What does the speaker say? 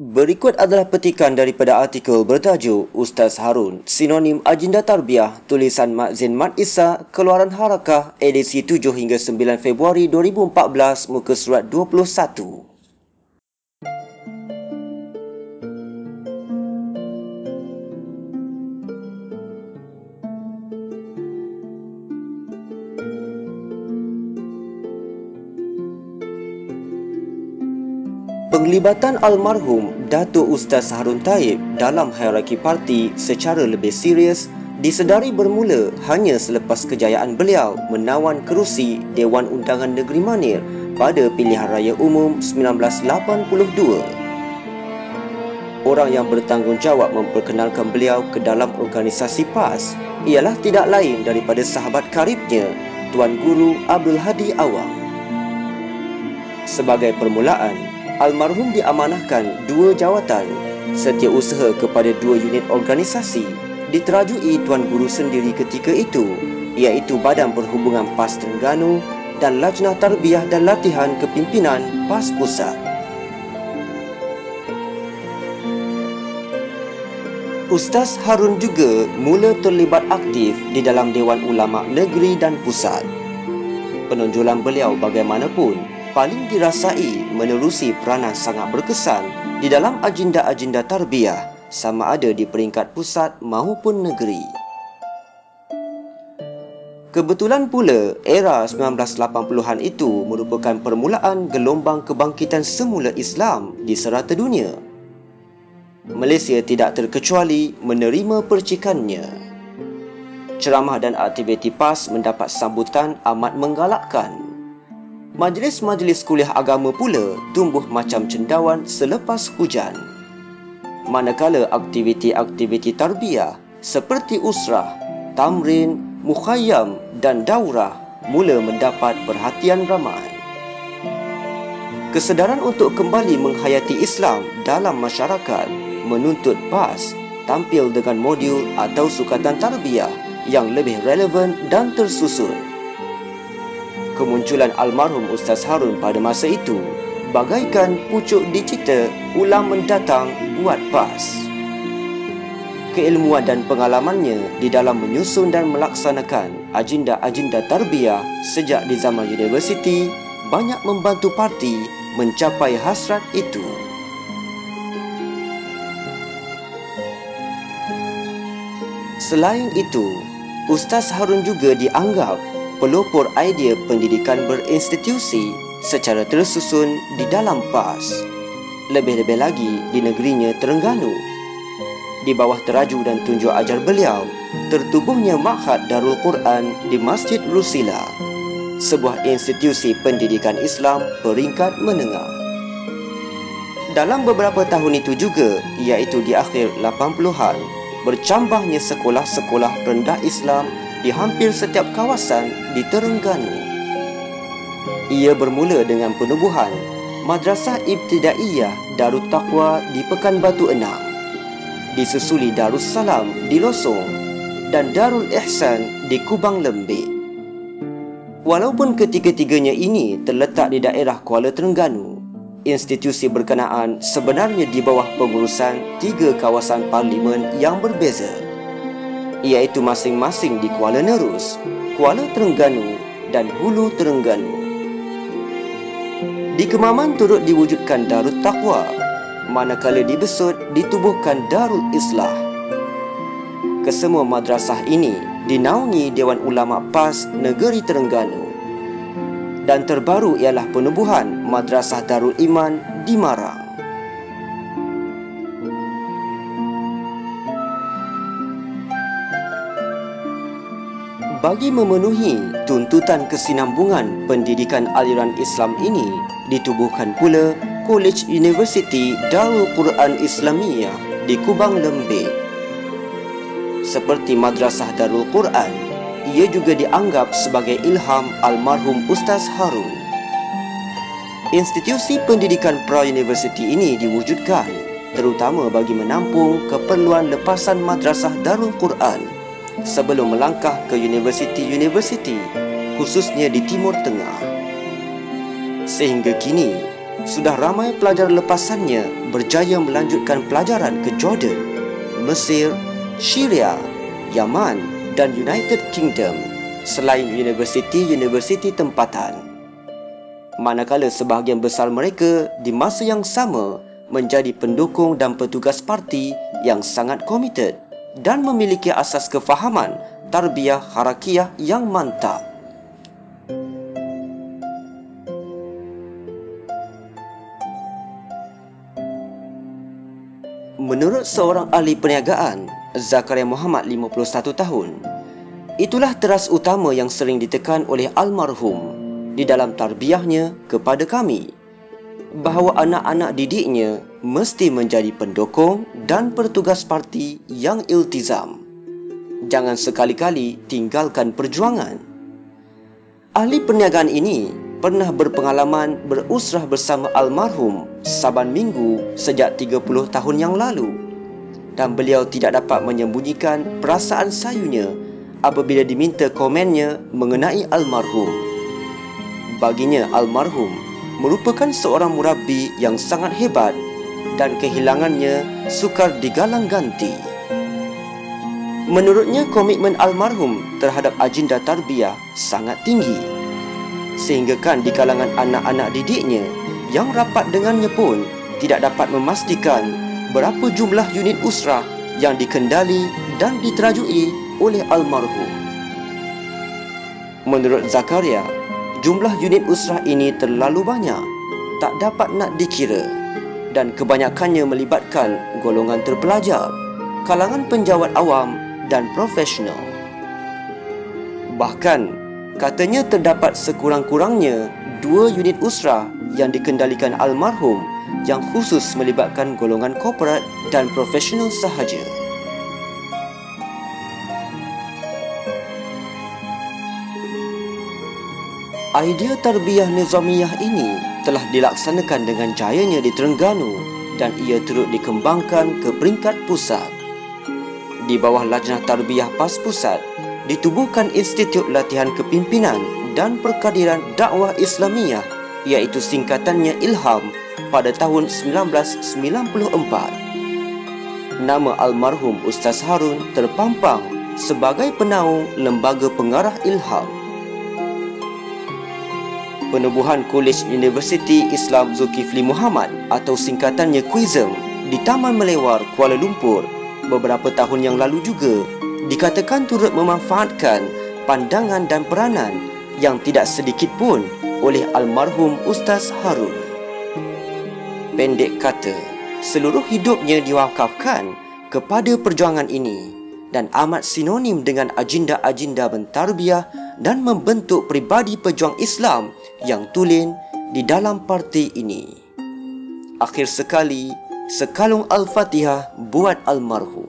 Berikut adalah petikan daripada artikel bertajuk Ustaz Harun, Sinonim Agenda Tarbiyah, tulisan Mak Zain Mat Isa, Keluaran Harakah, edisi 7 hingga 9 Februari 2014, muka surat 21. Penglibatan almarhum Datuk Ustaz Harun Taib dalam hierarki parti secara lebih serius disedari bermula hanya selepas kejayaan beliau menawan kerusi Dewan Undangan Negeri Manir pada pilihan raya umum 1982. Orang yang bertanggungjawab memperkenalkan beliau ke dalam organisasi PAS ialah tidak lain daripada sahabat karibnya, Tuan Guru Abdul Hadi Awang. Sebagai permulaan, almarhum diamanahkan 2 jawatan setiausaha kepada 2 unit organisasi diterajui Tuan Guru sendiri ketika itu, iaitu Badan Perhubungan PAS Terengganu dan Lajnah Tarbiyah dan Latihan Kepimpinan PAS Pusat. Ustaz Harun juga mula terlibat aktif di dalam Dewan Ulama Negeri dan Pusat. Penonjolan beliau bagaimanapun paling dirasai menerusi peranan sangat berkesan di dalam agenda-agenda tarbiyah sama ada di peringkat pusat maupun negeri. Kebetulan pula era 1980-an itu merupakan permulaan gelombang kebangkitan semula Islam di serata dunia. Malaysia tidak terkecuali menerima percikannya. Ceramah dan aktiviti PAS mendapat sambutan amat menggalakkan. Majlis-majlis kuliah agama pula tumbuh macam cendawan selepas hujan. Manakala aktiviti-aktiviti tarbiyah seperti usrah, tamrin, mukhayyam dan daurah mula mendapat perhatian ramai. Kesedaran untuk kembali menghayati Islam dalam masyarakat menuntut PAS tampil dengan modul atau sukatan tarbiyah yang lebih relevan dan tersusun. Kemunculan almarhum Ustaz Harun pada masa itu bagaikan pucuk dicita ulang mendatang buat PAS. Keilmuan dan pengalamannya di dalam menyusun dan melaksanakan agenda-agenda tarbiyah sejak di zaman universiti banyak membantu parti mencapai hasrat itu. Selain itu, Ustaz Harun juga dianggap pelopor idea pendidikan berinstitusi secara tersusun di dalam PAS. Lebih-lebih lagi di negerinya Terengganu. Di bawah teraju dan tunjuk ajar beliau, tertubuhnya Ma'had Darul Quran di Masjid Rusila, sebuah institusi pendidikan Islam peringkat menengah. Dalam beberapa tahun itu juga, iaitu di akhir 80-an, bercambahnya sekolah-sekolah rendah Islam di hampir setiap kawasan di Terengganu. Ia bermula dengan penubuhan Madrasah Ibtidaiyah Darut Taqwa di Pekanbatu Enam, disusuli Darussalam di Losong dan Darul Ihsan di Kubang Lembik. Walaupun ketiga-tiganya ini terletak di daerah Kuala Terengganu, institusi berkenaan sebenarnya di bawah pengurusan 3 kawasan parlimen yang berbeza, iaitu masing-masing di Kuala Nerus, Kuala Terengganu dan Hulu Terengganu. Di Kemaman turut diwujudkan Darut Taqwa, manakala di Besut ditubuhkan Darul Islah. Kesemua madrasah ini dinaungi Dewan Ulama PAS Negeri Terengganu. Dan terbaru ialah penubuhan Madrasah Darul Iman di Marang. Bagi memenuhi tuntutan kesinambungan pendidikan aliran Islam ini, ditubuhkan pula Kolej Universiti Darul Quran Islamiyah di Kubang Lembik. Seperti Madrasah Darul Quran, ia juga dianggap sebagai ilham almarhum Ustaz Harun. Institusi pendidikan pra-universiti ini diwujudkan terutama bagi menampung keperluan lepasan Madrasah Darul Quran sebelum melangkah ke universiti-universiti, khususnya di Timur Tengah. Sehingga kini, sudah ramai pelajar lepasannya berjaya melanjutkan pelajaran ke Jordan, Mesir, Syria, Yaman dan United Kingdom selain universiti-universiti tempatan. Manakala sebahagian besar mereka di masa yang sama menjadi pendukung dan petugas parti yang sangat komited dan memiliki asas kefahaman tarbiyah harakiyah yang mantap. Menurut seorang ahli perniagaan, Zakaria Muhammad 51 tahun, itulah teras utama yang sering ditekan oleh almarhum di dalam tarbiyahnya kepada kami, bahawa anak-anak didiknya mesti menjadi pendukung dan petugas parti yang iltizam. Jangan sekali-kali tinggalkan perjuangan. Ahli perniagaan ini pernah berpengalaman berusrah bersama almarhum Saban Minggu sejak 30 tahun yang lalu, dan beliau tidak dapat menyembunyikan perasaan sayunya apabila diminta komennya mengenai almarhum. Baginya, almarhum merupakan seorang murabbi yang sangat hebat dan kehilangannya sukar digalang ganti. Menurutnya, komitmen almarhum terhadap agenda tarbiyah sangat tinggi, sehinggakan di kalangan anak-anak didiknya yang rapat dengannya pun tidak dapat memastikan berapa jumlah unit usrah yang dikendali dan diterajui oleh almarhum. Menurut Zakaria, jumlah unit usrah ini terlalu banyak, tak dapat nak dikira, dan kebanyakannya melibatkan golongan terpelajar, kalangan penjawat awam dan profesional. Bahkan, katanya terdapat sekurang-kurangnya 2 unit usrah yang dikendalikan almarhum yang khusus melibatkan golongan korporat dan profesional sahaja. Idea tarbiyah nizamiyah ini telah dilaksanakan dengan jayanya di Terengganu dan ia turut dikembangkan ke peringkat pusat. Di bawah Lajnah Tarbiyah PAS Pusat, ditubuhkan Institut Latihan Kepimpinan dan Perkadiran Dakwah Islamiyah, iaitu singkatannya Ilham, pada tahun 1994. Nama almarhum Ustaz Harun terpampang sebagai penaung Lembaga Pengarah Ilham. Penubuhan Kolej Universiti Islam Zulkifli Muhammad atau singkatannya QUISM di Taman Melewar, Kuala Lumpur beberapa tahun yang lalu juga dikatakan turut memanfaatkan pandangan dan peranan yang tidak sedikit pun oleh almarhum Ustaz Harun. Pendek kata, seluruh hidupnya diwakafkan kepada perjuangan ini dan amat sinonim dengan agenda-agenda mentarbiyah dan membentuk pribadi pejuang Islam yang tulen di dalam parti ini. Akhir sekali, sekalung Al-Fatihah buat almarhum.